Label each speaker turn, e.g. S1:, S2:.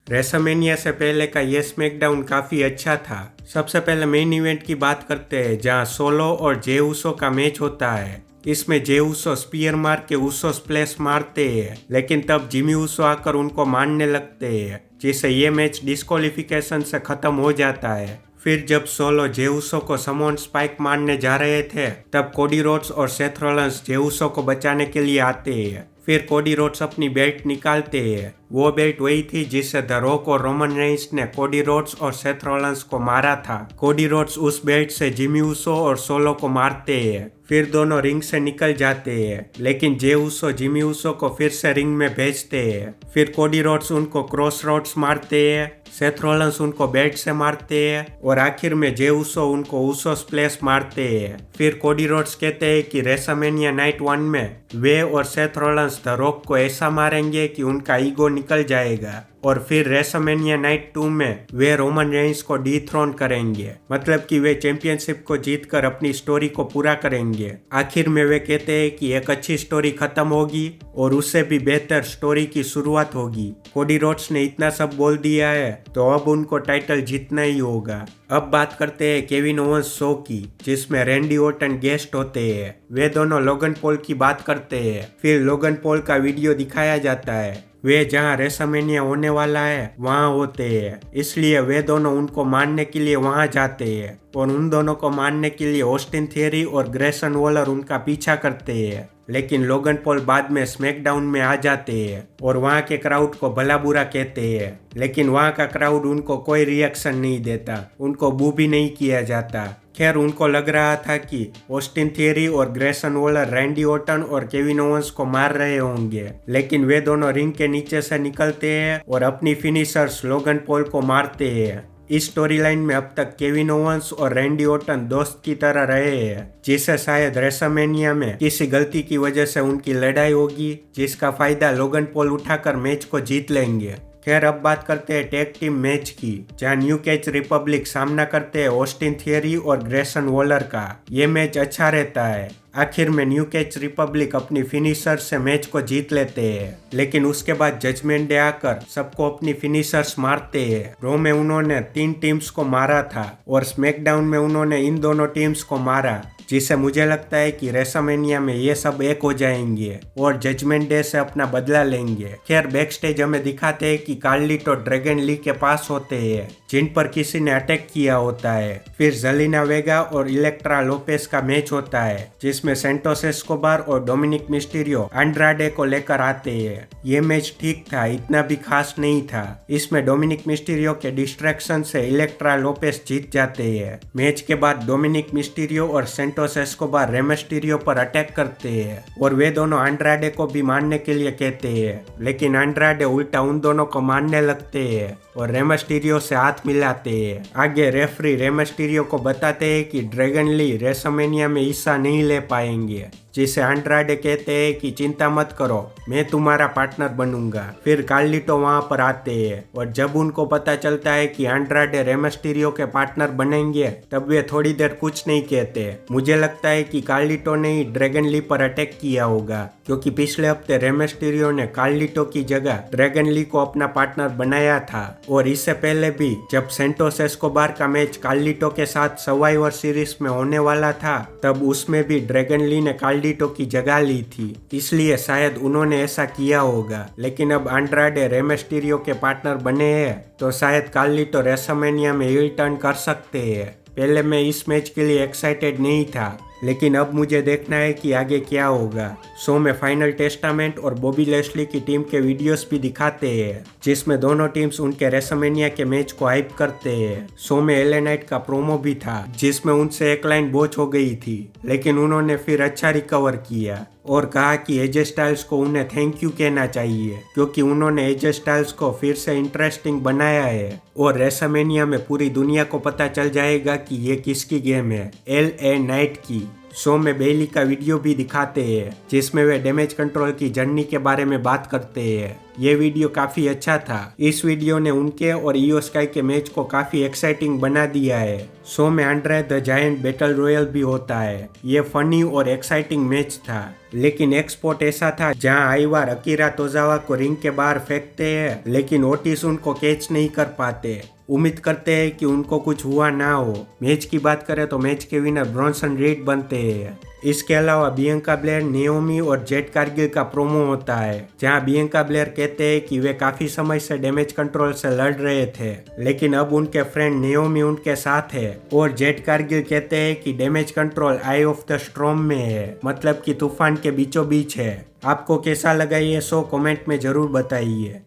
S1: WrestleMania से पहले का ये स्मैकडाउन काफी अच्छा था। सबसे पहले मेन इवेंट की बात करते हैं, जहां सोलो और जे उसो का मैच होता है। इसमें जे उसो स्पीयर मार के उसो स्प्लैश मारते हैं, लेकिन तब जिमी उसो आकर उनको मारने लगते हैं, जिससे ये मैच डिस्क्वालिफिकेशन से खत्म हो जाता है। फिर जब सोलो जे उसो को समोन स्पाइक मारने जा रहे थे, तब कोडी रोड्स और सेथ रॉलिंस जे उसो को बचाने के लिए आते हैं। फिर कोडी रोड्स अपनी बेल्ट निकालते हैं। वो बेल्ट वही थी जिससे द रॉक और रोमन रेंस ने कोडी रोड्स और सेथ रॉलिंस को मारा था। कोडी रोड्स उस बेल्ट से जिमी उसो और सोलो को मारते हैं। फिर दोनों रिंग से निकल जाते हैं, लेकिन जे उसो जिमी उसो को फिर से रिंग में भेजते हैं। फिर कोडी रोड्स उनको क्रॉस रोड्स मारते हैं, सेथ रॉलिंस उनको बेल्ट से मारते हैं और आखिर में जे उसो उनको उसो स्प्लैश मारते हैं। फिर कोडी रोड्स कहते हैं कि रेसलमेनिया नाइट 1 में वे और सेथ रॉलिंस द रॉक को ऐसा मारेंगे कि उनका ईगो निकल जाएगा, और फिर रेसलमेनिया नाइट 2 में वे रोमन रेंस को डिथ्रोन करेंगे, मतलब कि वे चैंपियनशिप को जीतकर अपनी स्टोरी को पूरा करेंगे। आखिर में वे कहते हैं कि एक अच्छी स्टोरी खत्म होगी और उससे भी बेहतर स्टोरी की शुरुआत होगी। कोडी रोड्स ने इतना सब बोल दिया है, तो अब उनको टाइटल जीतना ही होगा। अब बात करते हैं केविन ओवेंस शो की, जिसमें रैंडी ऑर्टन गेस्ट होते हैं। वे दोनों लोगन पॉल की बात करते हैं। फिर लोगन पॉल का वीडियो दिखाया जाता है। वे जहां रेसलमेनिया होने वाला है वहां होते हैं, इसलिए वे दोनों उनको मारने के लिए वहां जाते हैं, और उन दोनों को मारने के लिए ऑस्टिन थियरी और ग्रेसन वॉलर उनका पीछा करते हैं। लेकिन लोगन पॉल बाद में स्मैकडाउन में आ जाते हैं और वहां के क्राउड को भला बुरा कहते हैं, लेकिन वहां का क्राउड उनको कोई रिएक्शन नहीं देता, उनको बू भी नहीं किया जाता। खैर, उनको लग रहा था कि ऑस्टिन थियरी और ग्रेसन वॉलर रैंडी ऑर्टन और केविन ओवेंस को मार रहे होंगे, लेकिन वे दोनों रिंग के नीचे से निकलते हैं और अपनी फिनिशर्स लोगन पॉल को मारते हैं। इस स्टोरी लाइन में अब तक केविन ओवेंस और रैंडी ऑर्टन दोस्त की तरह रहे हैं, जिसे शायद रेसलमेनिया में किसी गलती की वजह से उनकी लड़ाई होगी, जिसका फायदा लोगन पॉल उठाकर मैच को जीत लेंगे। खैर, अब बात करते हैं टैग टीम मैच की, जहां न्यू कैच रिपब्लिक सामना करते हैं ऑस्टिन थियरी और ग्रेसन वॉलर का। ये मैच अच्छा रहता है। आखिर में न्यू कैच रिपब्लिक अपनी फिनिशर से मैच को जीत लेते हैं, लेकिन उसके बाद जजमेंट डे आकर सबको अपनी फिनिशर्स मारते हैं। रो में उन्होंने 3 टीम्स को मारा था और स्मैकडाउन में उन्होंने इन दोनों टीम्स को मारा, जिससे मुझे लगता है कि रेसलमेनिया में ये सब एक हो जाएंगे और जजमेंट डे से अपना बदला लेंगे। खैर, बैक स्टेज हमें दिखाते हैं कि कार्लिटो ड्रैगन ली के पास होते हैं, जिन पर किसी ने अटैक किया होता है। फिर जेलिना वेगा और इलेक्ट्रा लोपेस का मैच होता है, जिसमें सेंटोस एस्कोबार और डोमिनिक मिस्टीरियो एंड्राडे को लेकर आते हैं। ये मैच ठीक था, इतना भी खास नहीं था। इसमें डोमिनिक मिस्टीरियो के डिस्ट्रैक्शन से इलेक्ट्रा लोपेस जीत जाते हैं। मैच के बाद डोमिनिक मिस्टीरियो और सेंटोस एस्कोबार रे मिस्टीरियो पर अटैक करते हैं और वे दोनों एंड्राडे को भी मारने के लिए कहते हैं, लेकिन एंड्राडे उल्टा उन दोनों को मारने लगते हैं और रे मिस्टीरियो से हाथ मिलाते हैं। आगे रेफरी रे मिस्टीरियो को बताते हैं कि ड्रैगन ली रेसलमेनिया में हिस्सा नहीं ले पाएंगे, जिसे एंड्राडे कहते हैं कि चिंता मत करो, मैं तुम्हारा पार्टनर बनूंगा। फिर कार्लिटो वहां पर आते हैं और जब उनको पता चलता है कि एंड्राडे रे मिस्टीरियो के पार्टनर बनेंगे, तब वे थोड़ी देर कुछ नहीं कहते। मुझे लगता है कि कार्लिटो ने ही ड्रैगन ली पर अटैक किया होगा, क्योंकि पिछले हफ्ते रे मिस्टीरियो ने कार्लिटो की जगह ड्रैगन ली को अपना पार्टनर बनाया था, और इससे पहले भी जब सेंटोस एस्कोबार का मैच कार्लिटो के साथ सर्वाइवर सीरीज में होने वाला था, तब उसमें भी ड्रैगन ली ने कार्लिटो की जगह ली थी, इसलिए शायद उन्होंने ऐसा किया होगा। लेकिन अब एंड्राडे रे मिस्टीरियो के पार्टनर बने हैं, तो शायद कार्लिटो रेसलमेनिया में हील टर्न कर सकते हैं। पहले मैं इस मैच के लिए एक्साइटेड नहीं था, लेकिन अब मुझे देखना है कि आगे क्या होगा। शो में फाइनल टेस्टामेंट और बॉबी लेस्ली की टीम के वीडियोस भी दिखाते हैं, जिसमें दोनों टीम्स उनके रेसलमेनिया के मैच को हाइप करते हैं। शो में एले नाइट का प्रोमो भी था, जिसमें उनसे एक लाइन बोच हो गई थी, लेकिन उन्होंने फिर अच्छा रिकवर किया और कहा कि एजे स्टाइल्स को उन्हें थैंक यू कहना चाहिए, क्योंकि उन्होंने एजे स्टाइल्स को फिर से इंटरेस्टिंग बनाया है और रेसलमेनिया में पूरी दुनिया को पता चल जाएगा कि ये किसकी गेम है, एलए नाइट की। शो में बेली का वीडियो भी दिखाते हैं जिसमें वे डैमेज कंट्रोल की जर्नी के बारे में बात करते हैं। ये वीडियो काफी अच्छा था। इस वीडियो ने उनके और इयो स्काई के मैच को काफी एक्साइटिंग बना दिया है। शो में Andre the giant battle royal भी होता है। ये फनी और एक्साइटिंग मैच था, लेकिन एक स्पॉट ऐसा था जहां आइवार अकीरा तोजावा को रिंग के बाहर फेंकते हैं, लेकिन ओटिस उनको कैच नहीं कर पाते। उम्मीद करते हैं कि उनको कुछ हुआ ना हो। मैच की बात करें तो मैच के विनर ब्रॉन्सन रीड बनते हैं। इसके अलावा बियंका ब्लेयर, नेओमी और जेड कारगिल का प्रोमो होता है जहां बियंका ब्लेयर कहते हैं कि वे काफी समय से डैमेज कंट्रोल से लड़ रहे थे, लेकिन अब उनके फ्रेंड नेओमी उनके साथ है। और जेड कारगिल कहते हैं कि damage control I of the storm में है, मतलब कि तूफान के बीचों बीच है। आपको कैसा लगा ये शो कमेंट में जरूर बताइए।